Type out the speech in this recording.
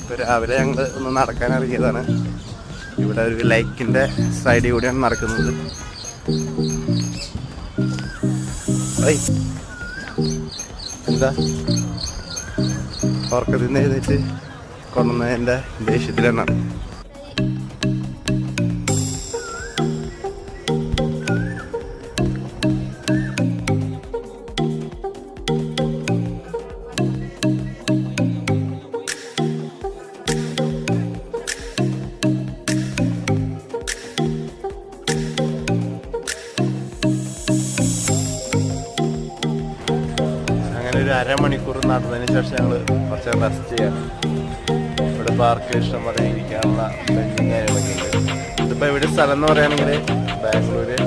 ഇപ്പോൾ രാവിലെ ഞങ്ങൾ ഒന്ന് നടക്കാൻ ഇറങ്ങിയതാണ്. ഇവിടെ ഒരു ലൈക്കിൻ്റെ സൈഡിൽ കൂടിയാണ് നടക്കുന്നത്. എന്താ ഉറക്കത്തിൽ നിന്ന് എഴുന്നേറ്റ് കൊണ്ടുവന്നതിൻ്റെ ദേഷ്യത്തിലാണ്. ഒരു അരമണിക്കൂർ നടന്നതിന് ശേഷം ഞങ്ങൾ കുറച്ച് റെസ്റ്റ് ചെയ്യാണ്. ഇവിടെ പാർക്ക് ഇഷ്ടം പോലെ ഇരിക്കാനുള്ള ബെഞ്ചും കാര്യങ്ങളൊക്കെ ഉണ്ട്. ഇതിപ്പോൾ ഇവിടെ സ്ഥലം എന്ന് പറയുകയാണെങ്കിൽ ബാംഗ്ലൂര്